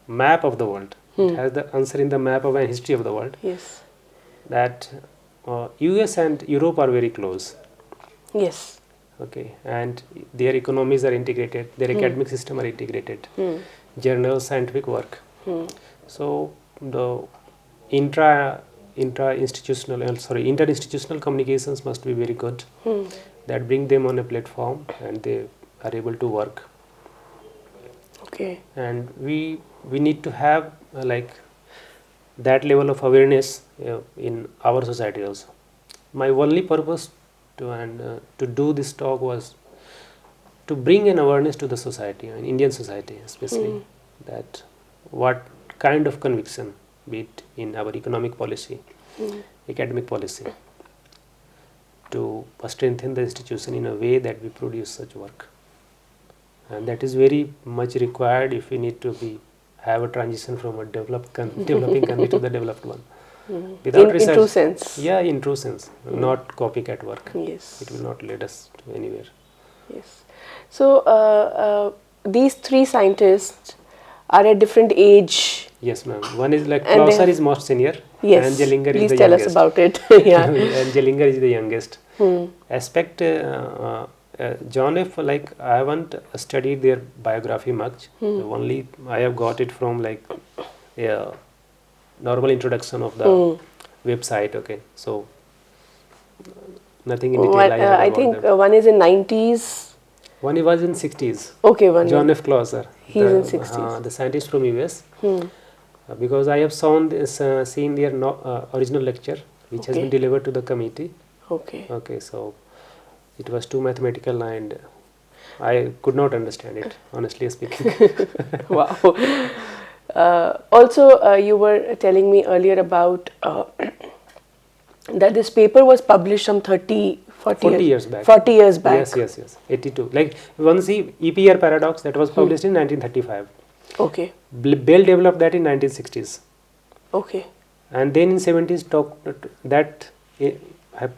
B: map of the world, it has the answer in the map of a history of the world.
A: Yes.
B: That US and Europe are very close.
A: Yes.
B: Okay, and their economies are integrated, their academic system are integrated, journals, scientific work. So the interinstitutional communications must be very good. That bring them on a platform and they are able to work.
A: Okay.
B: And we need to have that level of awareness in our society also. My only purpose to do this talk was to bring an awareness to the society, Indian society especially, that what kind of conviction, be it in our economic policy, academic policy, to strengthen the institution in a way that we produce such work. And that is very much required if we need to have a transition from a developing country to the developed one. Without research,
A: in true sense.
B: Yeah, in true sense, not copycat work.
A: Yes.
B: It will not lead us to anywhere.
A: Yes. So these three scientists are at different age.
B: Yes, ma'am. One is Clauser is most senior.
A: Yes.
B: And Jellinger is the youngest.
A: Please tell us about it. Yeah.
B: And Jellinger is the youngest. Aspect John F. I haven't studied their biography much. Only I have got it from normal introduction of the website. Okay, so nothing in detail.
A: I think one is in 90s.
B: One was in 60s.
A: Okay, one.
B: John F. Clauser.
A: He's in 60s.
B: The scientist from US. Because I have seen their original lecture, which has been delivered to the committee.
A: Okay.
B: Okay, so it was too mathematical and I could not understand it, honestly speaking.
A: Wow. Also, you were telling me earlier about that this paper was published some 30, 40
B: 40 years back.
A: 40 years back.
B: Yes, yes, yes. 82. Like one see EPR paradox that was published in 1935.
A: Okay.
B: Bell developed that in 1960s.
A: Okay.
B: And then in 70s talked that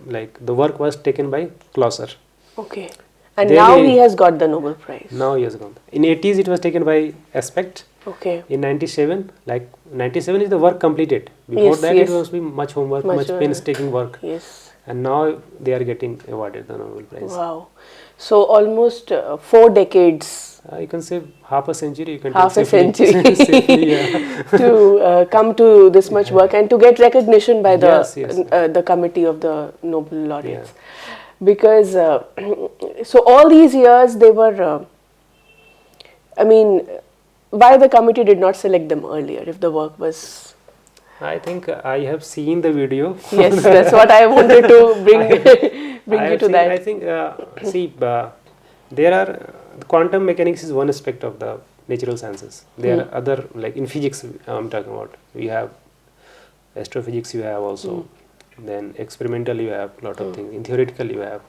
B: like the work was taken by Closer.
A: Okay. And
B: Then
A: now he has got the Nobel Prize.
B: Now he has gone. In 80s it was taken by Aspect.
A: Okay.
B: In 97, like 97 is the work completed. Before
A: Yes,
B: that
A: yes.
B: it was be much homework, much painstaking work.
A: Yes.
B: And now they are getting awarded the Nobel Prize.
A: Wow. So almost 4 decades.
B: You can say half a century. You can
A: Half a
B: safely,
A: century
B: safely, yeah.
A: to come to this much work and to get recognition by the
B: Yes, yes.
A: The committee of the Nobel laureates. Because so all these years they were. I mean, why the committee did not select them earlier if the work was.
B: I think I have seen the video.
A: Yes, that's what I wanted to bring you to that.
B: I think see there are quantum mechanics is one aspect of the natural sciences. There are other, like in physics I'm talking about. We have astrophysics. You have also. Then experimental you have lot of things. In theoretical you have.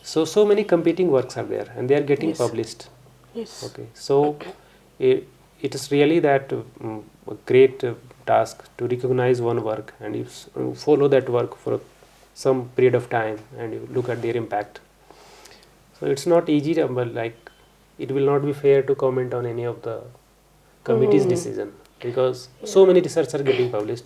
B: So many competing works are there, and they are getting published.
A: Yes.
B: Okay. So it is really that a great task to recognize one work and you follow that work for some period of time and you look at their impact. So it's not easy, but like it will not be fair to comment on any of the committee's decision, because so many research are getting published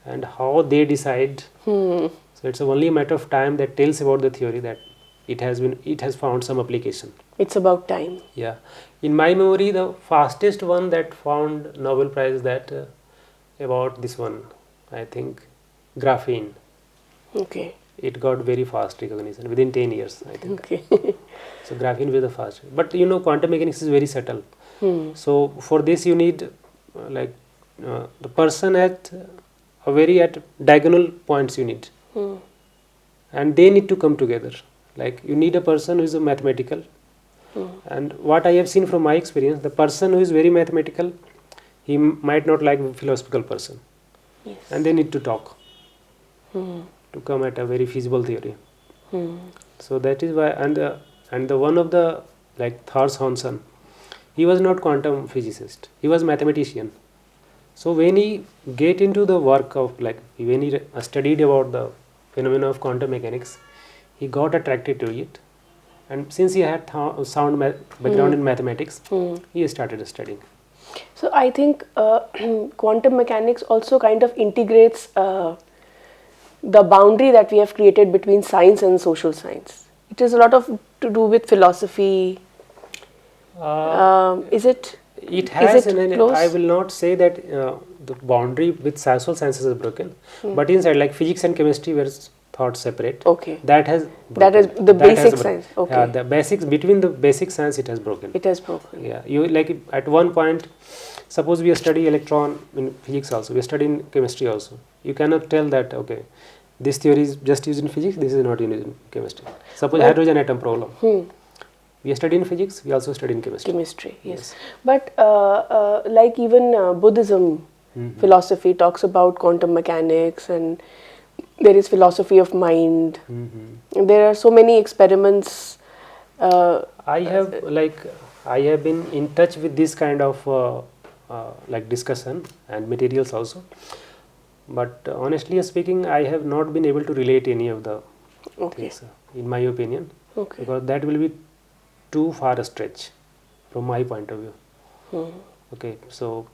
B: and how they decide. So it's only a matter of time that tells about the theory that it has found some application.
A: It's about time.
B: Yeah. In my memory, the fastest one that found Nobel Prize that about this one, I think, graphene.
A: Okay.
B: It got very fast recognition within 10 years, I think.
A: Okay.
B: So graphene was the fast. But quantum mechanics is very subtle. So for this you need the person at diagonal points you need. And they need to come together. Like you need a person who is a mathematical. And what I have seen from my experience, the person who is very mathematical, he might not like a philosophical person.
A: Yes.
B: And they need to talk to come at a very feasible theory. So that is why, and the one of the, like Thors Hansen, he was not quantum physicist, he was mathematician. So when he get into the work of, like when he studied about the phenomena of quantum mechanics, he got attracted to it. And since he had sound background in mathematics, he started studying.
A: So I think quantum mechanics also kind of integrates the boundary that we have created between science and social science. It is a lot of to do with philosophy. Is it?
B: It has,
A: and
B: I will not say that the boundary with social sciences is broken, but inside, like physics and chemistry were thought separate.
A: Okay.
B: That has broken.
A: That is the basic science. Okay.
B: Yeah, the basics, between the basic science it has broken.
A: It has broken.
B: Yeah, you like at one point, suppose we study electron in physics also, we study in chemistry also. You cannot tell that, okay, this theory is just used in physics, this is not used in chemistry. Suppose hydrogen atom problem. We study in physics, we also study in chemistry.
A: Chemistry, yes. But like even Buddhism philosophy talks about quantum mechanics, and there is philosophy of mind. There are so many experiments.
B: I have been in touch with this kind of like discussion and materials also. But honestly speaking, I have not been able to relate any of the things, in my opinion, because that will be too far a stretch from my point of view. Okay, so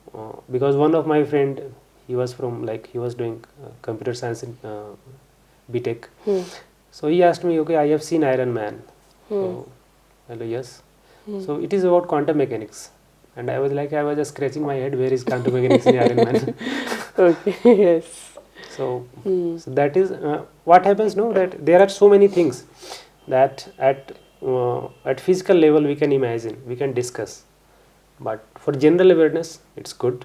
B: because one of my friend, he was from, like he was doing computer science in BTech. So he asked me, okay, I have seen Iron Man. So, hello, yes. So it is about quantum mechanics. And I was just scratching my head, where is quantum mechanics in Iron Man?
A: Okay, yes.
B: So, so that is what happens now, that there are so many things that at physical level we can imagine, we can discuss. But for general awareness, it's good.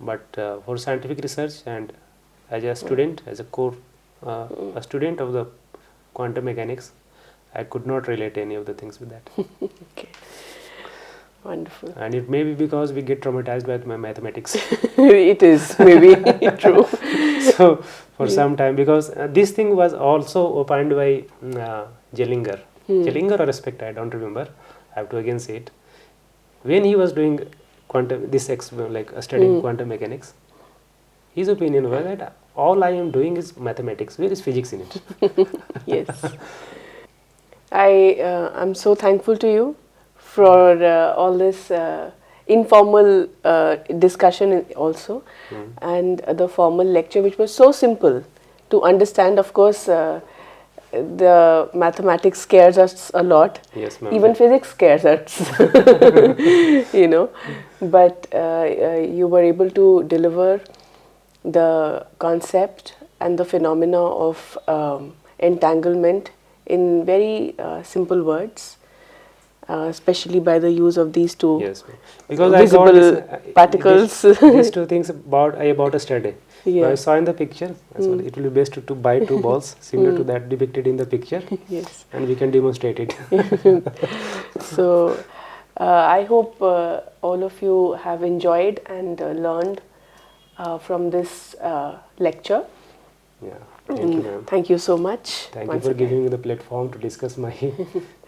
B: But for scientific research and as a student, as a core a student of the quantum mechanics, I could not relate any of the things with that.
A: Okay. Wonderful.
B: And it may be because we get traumatized by my mathematics.
A: It is maybe true.
B: So for some time, because this thing was also opined by Jellinger. Jellinger or Spector, I don't remember. I have to again say it. When he was doing quantum, studying quantum mechanics, his opinion was that all I am doing is mathematics. Where is physics in it?
A: Yes. I'm so thankful to you for all this informal discussion also, and the formal lecture, which was so simple to understand. Of course, the mathematics scares us a lot.
B: Yes, ma'am.
A: Even physics scares us, But you were able to deliver the concept and the phenomena of entanglement in very simple words, especially by the use of these two
B: because
A: visible
B: I got
A: particles.
B: these two things about yesterday.
A: Yeah.
B: I saw in the picture, I thought it will be best to buy two balls similar to that depicted in the picture.
A: Yes.
B: And we can demonstrate it.
A: So I hope all of you have enjoyed and learned from this lecture.
B: Yeah, thank you, ma'am.
A: Thank you so much.
B: Thank you for giving me the platform to discuss my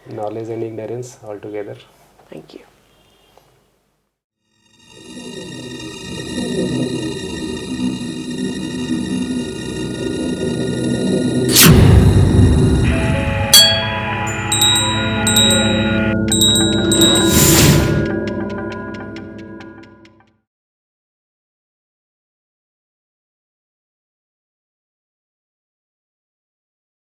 B: knowledge and ignorance altogether.
A: Thank you.